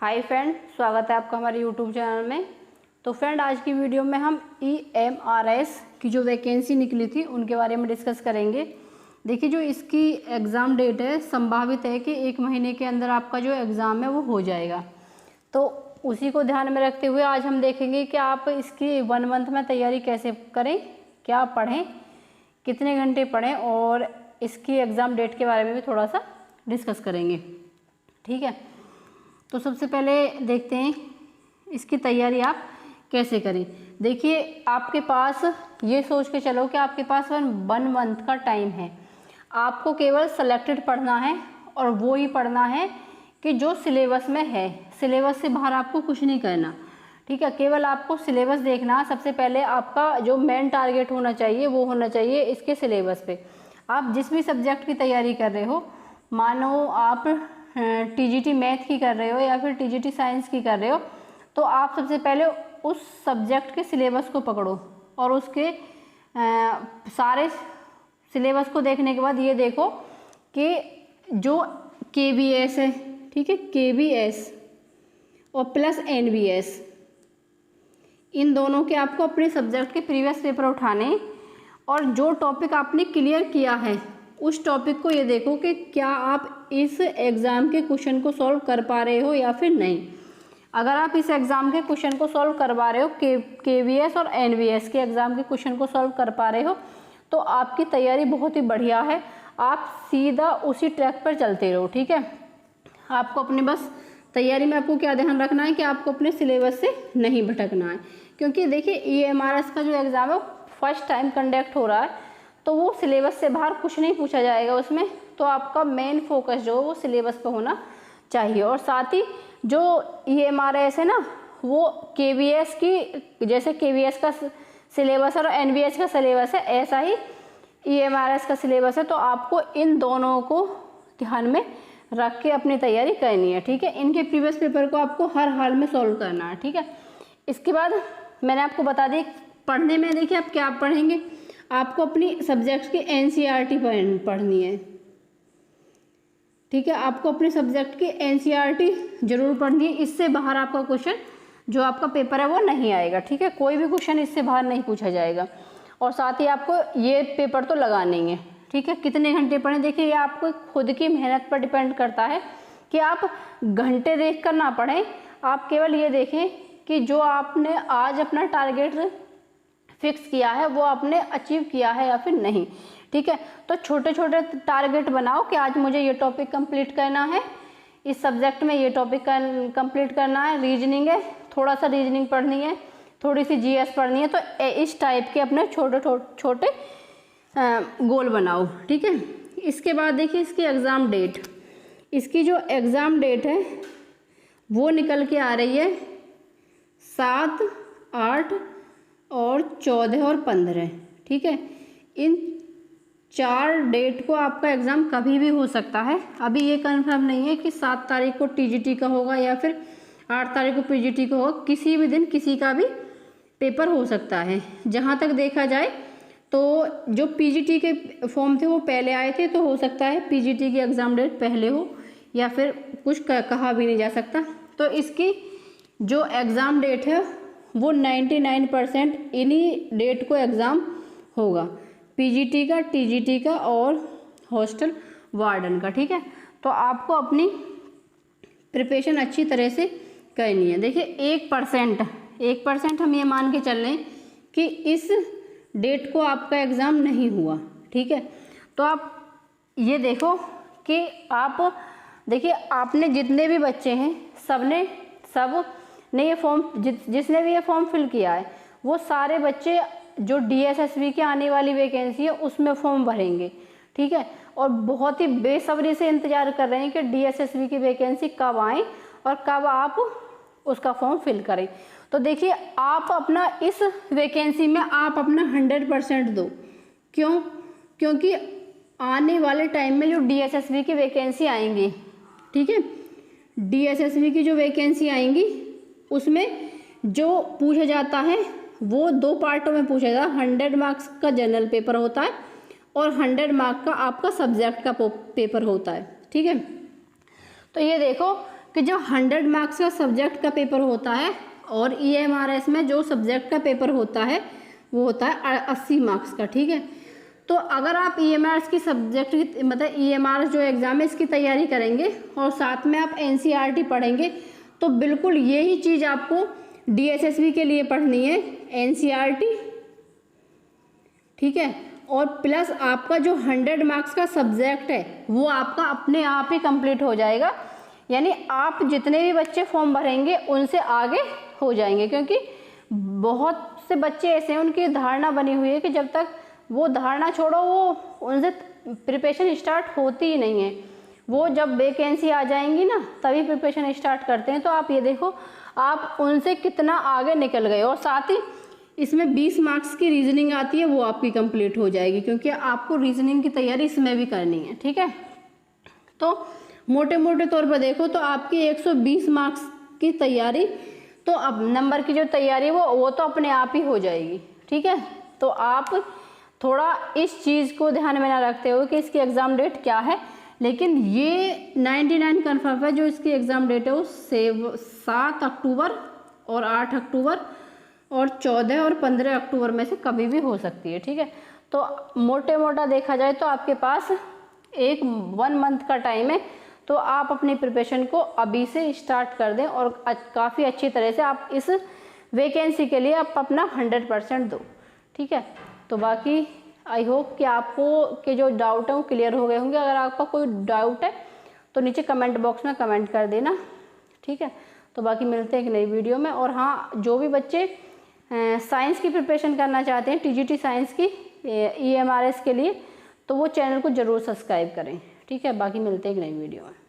Hi friend, स्वागत है आपका हमारे यूट्यूब चैनल में। तो फ्रेंड, आज की वीडियो में हम EMRS की जो वैकेंसी निकली थी उनके बारे में डिस्कस करेंगे। देखिए, जो इसकी एग्ज़ाम डेट है, संभावित है कि 1 महीने के अंदर आपका जो एग्ज़ाम है वो हो जाएगा। तो उसी को ध्यान में रखते हुए आज हम देखेंगे कि आप इसकी 1 मंथ में तैयारी कैसे करें, क्या पढ़ें, कितने घंटे पढ़ें, और इसकी एग्ज़ाम डेट के बारे में भी थोड़ा सा डिस्कस करेंगे। ठीक है, तो सबसे पहले देखते हैं इसकी तैयारी आप कैसे करें। देखिए, आपके पास ये सोच के चलो कि आपके पास 1 मंथ का टाइम है। आपको केवल सेलेक्टेड पढ़ना है और वो ही पढ़ना है कि जो सिलेबस में है। सिलेबस से बाहर आपको कुछ नहीं करना। ठीक है, केवल आपको सिलेबस देखना। सबसे पहले आपका जो मेन टारगेट होना चाहिए वो होना चाहिए इसके सिलेबस पे। आप जिस भी सब्जेक्ट की तैयारी कर रहे हो, मानो आप TGT मैथ की कर रहे हो या फिर TGT साइंस की कर रहे हो, तो आप सबसे पहले उस सब्जेक्ट के सिलेबस को पकड़ो और उसके सारे सिलेबस को देखने के बाद ये देखो कि जो KBS है, ठीक है, KBS और प्लस NBS, इन दोनों के आपको अपने सब्जेक्ट के प्रीवियस पेपर उठाने और जो टॉपिक आपने क्लियर किया है उस टॉपिक को ये देखो कि क्या आप इस एग्ज़ाम के क्वेश्चन को सॉल्व कर पा रहे हो या फिर नहीं। अगर आप इस एग्ज़ाम के क्वेश्चन को सॉल्व करवा रहे हो, KBS और NBS के एग्ज़ाम के क्वेश्चन को सॉल्व कर पा रहे हो, तो आपकी तैयारी बहुत ही बढ़िया है। आप सीधा उसी ट्रैक पर चलते रहो। ठीक है, आपको अपने बस तैयारी में आपको क्या ध्यान रखना है कि आपको अपने सिलेबस से नहीं भटकना है। क्योंकि देखिए, EMRS का जो एग्ज़ाम है फर्स्ट टाइम कंडक्ट हो रहा है, तो वो सिलेबस से बाहर कुछ नहीं पूछा जाएगा उसमें। तो आपका मेन फोकस जो है वो सिलेबस पे होना चाहिए। और साथ ही जो EMRS है ना, वो KBS की, जैसे KBS का सिलेबस और NBS का सिलेबस है, ऐसा ही EMRS का सिलेबस है। तो आपको इन दोनों को ध्यान में रख के अपनी तैयारी करनी है। ठीक है, इनके प्रीवियस पेपर को आपको हर हाल में सॉल्व करना है। ठीक है, इसके बाद मैंने आपको बता दी पढ़ने में। देखिए, आप क्या पढ़ेंगे, आपको अपनी सब्जेक्ट की NCERT पढ़नी है। ठीक है, आपको अपने सब्जेक्ट की NCERT जरूर पढ़नी है। इससे बाहर आपका क्वेश्चन जो आपका पेपर है वो नहीं आएगा। ठीक है, कोई भी क्वेश्चन इससे बाहर नहीं पूछा जाएगा। और साथ ही आपको ये पेपर तो लगाने ही है। ठीक है, कितने घंटे पढ़ें, देखिए ये आपको खुद की मेहनत पर डिपेंड करता है कि आप घंटे देख कर ना पढ़ें। आप केवल ये देखें कि जो आपने आज अपना टारगेट फिक्स किया है वो आपने अचीव किया है या फिर नहीं। ठीक है, तो छोटे छोटे टारगेट बनाओ कि आज मुझे ये टॉपिक कंप्लीट करना है, इस सब्जेक्ट में ये टॉपिक कंप्लीट करना है, रीजनिंग है, थोड़ा सा रीजनिंग पढ़नी है, थोड़ी सी GS पढ़नी है। तो इस टाइप के अपने छोटे छोटे गोल बनाओ। ठीक है, इसके बाद देखिए इसकी एग्ज़ाम डेट। इसकी जो एग्ज़ाम डेट है वो निकल के आ रही है 7, 8 और 14 और 15। ठीक है, इन 4 डेट को आपका एग्ज़ाम कभी भी हो सकता है। अभी ये कंफर्म नहीं है कि 7 तारीख को TGT का होगा या फिर 8 तारीख को PGT का होगा। किसी भी दिन किसी का भी पेपर हो सकता है। जहाँ तक देखा जाए तो जो PGT के फॉर्म थे वो पहले आए थे, तो हो सकता है PGT की एग्ज़ाम डेट पहले हो या फिर कुछ कहा भी नहीं जा सकता। तो इसकी जो एग्ज़ाम डेट है वो 99% इन्हीं डेट को एग्ज़ाम होगा, PGT का, TGT का और हॉस्टल वार्डन का। ठीक है, तो आपको अपनी प्रिपरेशन अच्छी तरह से करनी है। देखिए 1% हम ये मान के चल रहे हैं कि इस डेट को आपका एग्ज़ाम नहीं हुआ। ठीक है, तो आप ये देखो कि आप देखिए, आपने जितने भी बच्चे हैं सब ने ये फॉर्म, जिसने भी ये फॉर्म फिल किया है वो सारे बच्चे जो DSSB की आने वाली वैकेंसी है उसमें फॉर्म भरेंगे। ठीक है, और बहुत ही बेसब्री से इंतज़ार कर रहे हैं कि DSSB की वैकेंसी कब आए और कब आप उसका फॉर्म फिल करें। तो देखिए, आप अपना इस वैकेंसी में आप अपना 100% दो। क्यों? क्योंकि आने वाले टाइम में जो DSSB की वैकेंसी आएंगी, ठीक है, DSSB की जो वैकेंसी आएंगी उसमें जो पूछा जाता है वो 2 पार्टों में पूछा जाता है। 100 मार्क्स का जनरल पेपर होता है और 100 मार्क्स का आपका सब्जेक्ट का पेपर होता है। ठीक है, तो ये देखो कि जब 100 मार्क्स का सब्जेक्ट का पेपर होता है और EMRS में जो सब्जेक्ट का पेपर होता है वो होता है 80 मार्क्स का, ठीक है। तो अगर आप EMRS की सब्जेक्ट की मतलब EMRS जो एग्ज़ाम है इसकी तैयारी करेंगे और साथ में आप NCERT पढ़ेंगे तो बिल्कुल यही चीज़ आपको DSSB के लिए पढ़नी है, NCERT, ठीक है। और प्लस आपका जो 100 मार्क्स का सब्जेक्ट है वो आपका अपने आप ही कंप्लीट हो जाएगा, यानी आप जितने भी बच्चे फॉर्म भरेंगे उनसे आगे हो जाएंगे, क्योंकि बहुत से बच्चे ऐसे हैं उनकी धारणा बनी हुई है कि जब तक वो धारणा छोड़ो वो उनसे प्रिपरेशन स्टार्ट होती ही नहीं है, वो जब वैकेंसी आ जाएंगी ना तभी प्रिपरेशन स्टार्ट करते हैं। तो आप ये देखो आप उनसे कितना आगे निकल गए। और साथ ही इसमें 20 मार्क्स की रीजनिंग आती है, वो आपकी कंप्लीट हो जाएगी, क्योंकि आपको रीजनिंग की तैयारी इसमें भी करनी है, ठीक है। तो मोटे मोटे तौर पर देखो तो आपकी 120 मार्क्स की तैयारी, तो अब नंबर की जो तैयारी है वो तो अपने आप ही हो जाएगी, ठीक है। तो आप थोड़ा इस चीज़ को ध्यान में ना रखते हो कि इसकी एग्ज़ाम डेट क्या है, लेकिन ये 99 कन्फर्म है जो इसकी एग्ज़ाम डेट है वो 7 अक्टूबर और 8 अक्टूबर और 14 और 15 अक्टूबर में से कभी भी हो सकती है, ठीक है। तो मोटे मोटा देखा जाए तो आपके पास 1 मंथ का टाइम है, तो आप अपनी प्रिपरेशन को अभी से स्टार्ट कर दें और काफ़ी अच्छी तरह से आप इस वैकेंसी के लिए आप अपना 100% दो, ठीक है। तो बाकी आई होप कि आपको के जो डाउट है वो क्लियर हो गए होंगे। अगर आपका कोई डाउट है तो नीचे कमेंट बॉक्स में कमेंट कर देना, ठीक है। तो बाकी मिलते हैं एक नई वीडियो में। और हाँ, जो भी बच्चे साइंस की प्रिपरेशन करना चाहते हैं TGT साइंस की EMRS के लिए, तो वो चैनल को ज़रूर सब्सक्राइब करें, ठीक है। बाकी मिलते हैं एक नई वीडियो में।